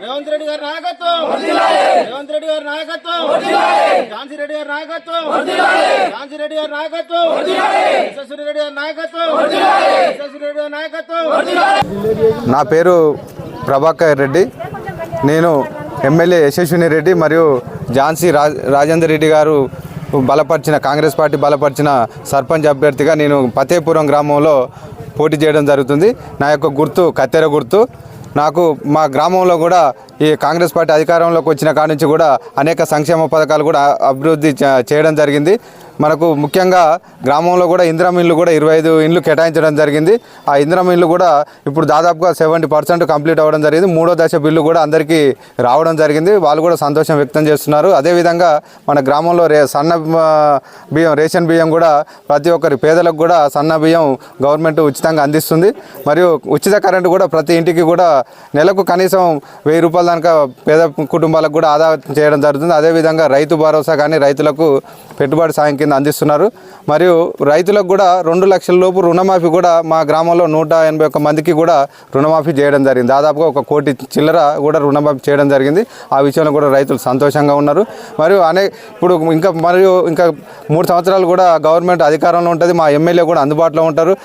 రేవంత్ రెడ్డి గారి నాయకత్వం, రేవంత్ రెడ్డి గారి నాయకత్వం, ఝాన్సీ రెడ్డి గారి నాయకత్వం, ఝాన్సీ రెడ్డి గారి నాయకత్వం, యశస్వి రెడ్డి గారి నాయకత్వం, యశస్వి రెడ్డి గారి నాయకత్వం. నా పేరు ప్రభాకర్ రెడ్డి. నేను ఎమ్మెల్యే యశస్విని రెడ్డి మరియు ఝాన్సీ రాజేందర్ రెడ్డి గారు బలపరిచిన కాంగ్రెస్ పార్టీ బలపరిచిన సర్పంచ్ అభ్యర్థిగా నేను ఫతేపురం గ్రామంలో పోటీ చేయడం జరుగుతుంది. నా యొక్క గుర్తు కత్తెర గుర్తు. నాకు మా గ్రామంలో కూడా ఈ కాంగ్రెస్ పార్టీ అధికారంలోకి వచ్చిన కాడి నుంచి కూడా అనేక సంక్షేమ పథకాలు కూడా అభివృద్ధి చేయడం జరిగింది. మనకు ముఖ్యంగా గ్రామంలో కూడా ఇందిరం ఇల్లు కూడా 25 ఇండ్లు కేటాయించడం జరిగింది. ఆ ఇందిరం ఇల్లు కూడా ఇప్పుడు దాదాపుగా 70% కంప్లీట్ అవ్వడం జరిగింది. 3వ దశ బిల్లు కూడా అందరికీ రావడం జరిగింది. వాళ్ళు కూడా సంతోషం వ్యక్తం చేస్తున్నారు. అదేవిధంగా మన గ్రామంలో సన్న బియ్యం రేషన్ బియ్యం కూడా ప్రతి ఒక్కరి పేదలకు కూడా సన్న బియ్యం గవర్నమెంట్ ఉచితంగా అందిస్తుంది. మరియు ఉచిత కరెంటు కూడా ప్రతి ఇంటికి కూడా నెలకు కనీసం 1000 రూపాయల దాకా పేద కుటుంబాలకు కూడా ఆదా చేయడం జరుగుతుంది. అదేవిధంగా రైతు భరోసా కానీ రైతులకు పెట్టుబడి సాయం కింద అందిస్తున్నారు. మరియు రైతులకు కూడా 2 లక్షల లోపు రుణమాఫీ కూడా మా గ్రామంలో 181 మందికి కూడా రుణమాఫీ చేయడం జరిగింది. దాదాపుగా 1 కోటి చిల్లర కూడా రుణమాఫీ చేయడం జరిగింది. ఆ విషయంలో కూడా రైతులు సంతోషంగా ఉన్నారు. మరియు ఇప్పుడు ఇంకా 3 సంవత్సరాలు కూడా గవర్నమెంట్ అధికారంలో ఉంటుంది. మా ఎమ్మెల్యే కూడా అందుబాటులో ఉంటారు.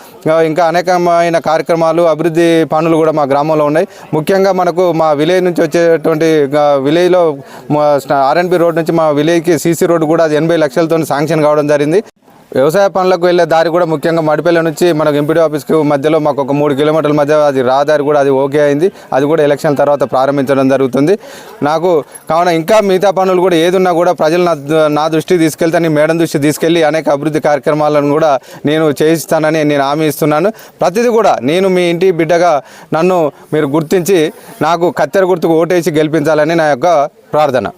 ఇంకా అనేకమైన కార్యక్రమాలు అభివృద్ధి పనులు కూడా మా గ్రామంలో ఉన్నాయి. ముఖ్యంగా మనకు మా విలేజ్ నుంచి వచ్చేటువంటి విలేజ్లో ఆర్ఎన్బి రోడ్ నుంచి మా విలేజ్కి సీసీ రోడ్డు కూడా అది 80 లక్షలతో శాంక్షన్ కావడం జరిగింది. వ్యవసాయ పనులకు వెళ్ళే దారి కూడా ముఖ్యంగా మడిపల్లి నుంచి మనకు ఎంపీడీ ఆఫీస్కి మధ్యలో మాకు 3 కిలోమీటర్ల మధ్య అది రహదారి కూడా అది ఓకే అయింది. అది కూడా ఎలక్షన్ తర్వాత ప్రారంభించడం జరుగుతుంది. కావున ఇంకా మిగతా పనులు కూడా ఏదున్నా కూడా ప్రజలు నా దృష్టికి తీసుకెళ్తే నేను మేడం దృష్టికి తీసుకెళ్ళి అనేక అభివృద్ధి కార్యక్రమాలను కూడా నేను చేయిస్తానని నేను హామీ ఇస్తున్నాను. ప్రతిదీ కూడా నేను మీ ఇంటి బిడ్డగా నన్ను మీరు గుర్తించి నాకు కత్తెర గుర్తుకు ఓటేసి గెలిపించాలని నా యొక్క ప్రార్థన.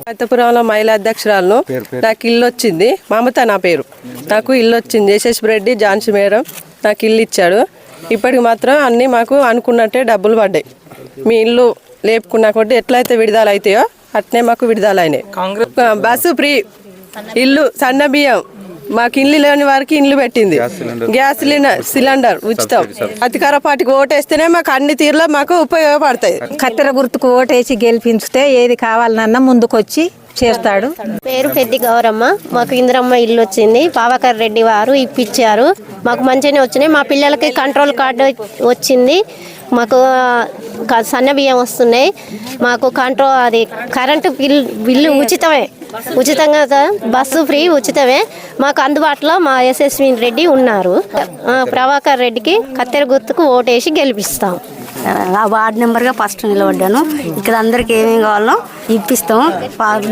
ఫతేపురంలో మహిళా అధ్యక్షురాలను. నాకు ఇల్లు వచ్చింది. మమత నా పేరు. నాకు ఇల్లు వచ్చింది. యశస్వి రెడ్డి ఝాన్సీ మేడం నాకు ఇల్లు ఇచ్చాడు. ఇప్పటికి మాత్రం అన్నీ మాకు అనుకున్నట్టే డబ్బులు పడ్డాయి. మీ ఇల్లు లేపుకున్నా కొట్టి ఎట్లయితే విడుదల అవుతాయో అట్నే మాకు విడుదల అయినాయి. బస్సు ఫ్రీ, ఇల్లు సన్న బియ్యం, మాకు ఇల్లు లేని వారికి ఇల్లు పెట్టింది. గ్యాస్ సిలిండర్ ఉచితం. అధికార పార్టీకి ఓటేస్తేనే మాకు అన్ని తీరులో మాకు ఉపయోగపడతాయి. కత్తెర గుర్తుకు ఓటేసి గెలిపించితే ఏది కావాలన్నా ముందుకొచ్చి చేస్తాడు. పేరు పెద్ది గౌరమ్మ. మాకు ఇందిరమ్మ ఇల్లు వచ్చింది. ప్రభాకర్ రెడ్డి వారు ఇప్పించారు. మాకు మంచిగానే వచ్చినాయి. మా పిల్లలకి కంట్రోల్ కార్డు వచ్చింది. మాకు సన్న బియ్యం వస్తున్నాయి. మాకు కరెంటు బిల్లు ఉచితంగా బస్సు ఫ్రీ ఉచితమే. మాకు అందుబాటులో మా యశస్వి రెడ్డి ఉన్నారు. ప్రభాకర్ రెడ్డికి కత్తెర గుర్తుకు ఓటేసి గెలిపిస్తాం. వార్డు నెంబర్గా ఫస్ట్ నిలబడ్డాను. ఇక్కడ అందరికి ఏమేమి కావాలో ఇప్పిస్తాం.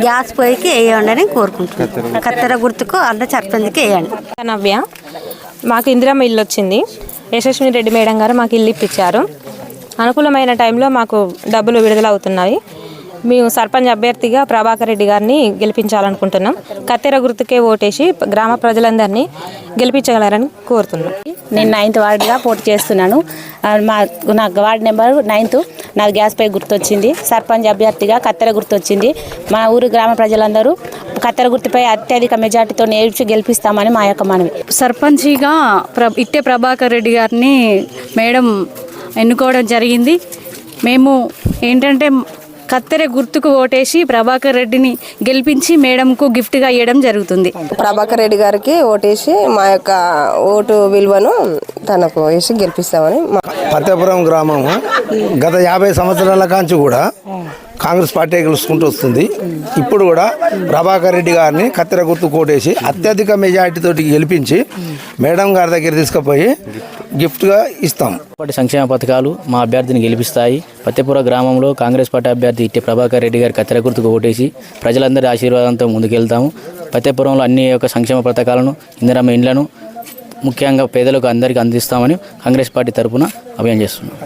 గ్యాస్ పొయ్యికి వేయండి అని కోరుకుంటున్నాం. కత్తెర గుర్తుకు సర్పంచ్కి వేయండి. నవ్య, మాకు ఇందిరమ్మ ఇల్లు వచ్చింది. యశస్వి రెడ్డి మేడం గారు మాకు ఇల్లు ఇప్పించారు. అనుకూలమైన టైంలో మాకు డబ్బులు విడుదల అవుతున్నాయి. మేము సర్పంచ్ అభ్యర్థిగా ప్రభాకర్ రెడ్డి గారిని గెలిపించాలనుకుంటున్నాం. కత్తెర గుర్తుకే ఓటేసి గ్రామ ప్రజలందరినీ గెలిపించగలరని కోరుతున్నాం. నేను 9th వార్డుగా పోటీ చేస్తున్నాను. నా వార్డు నెంబర్ 9th. నాకు గ్యాస్ పై గుర్తొచ్చింది. సర్పంచ్ అభ్యర్థిగా కత్తెర గుర్తొచ్చింది. మా ఊరు గ్రామ ప్రజలందరూ కత్తెర గుర్తుపై అత్యధిక మెజార్టీతో నేర్చి గెలిపిస్తామని మా యొక్క మనవి. సర్పంచ్గా ఇట్టే ప్రభాకర్ రెడ్డి గారిని మేడం ఎన్నుకోవడం జరిగింది. మేము ఏంటంటే కత్తెర గుర్తుకు ఓటేసి ప్రభాకర్ రెడ్డిని గెలిపించి మేడంకు గిఫ్ట్గా ఇవ్వడం జరుగుతుంది. ప్రభాకర్ రెడ్డి గారికి ఓటేసి మా యొక్క ఓటు విలువను తనకు వేసి గెలిపిస్తామని. ఫతేపురం గ్రామం గత 50 సంవత్సరాల కాంచి కూడా కాంగ్రెస్ పార్టీ గెలుచుకుంటూ వస్తుంది. ఇప్పుడు కూడా ప్రభాకర్ రెడ్డి గారిని కత్తెర గుర్తు కోటేసి అత్యధిక మెజార్టీతో గెలిపించి మేడం గారి దగ్గర తీసుకుపోయి గిఫ్ట్గా ఇస్తాం. సంక్షేమ పథకాలు మా అభ్యర్థిని గెలిపిస్తాయి. ఫతేపురం గ్రామంలో కాంగ్రెస్ పార్టీ అభ్యర్థి ఇట్టి ప్రభాకర్ రెడ్డి గారి కత్తెర గుర్తుకు ఓటేసి ప్రజలందరి ఆశీర్వాదంతో ముందుకెళ్తాము. ఫతేపురంలో అన్ని యొక్క సంక్షేమ పథకాలను ఇందిరమ్మ ఇండ్లను ముఖ్యంగా పేదలకు అందరికీ అందిస్తామని కాంగ్రెస్ పార్టీ తరఫున అభియాన్ చేస్తున్నాం.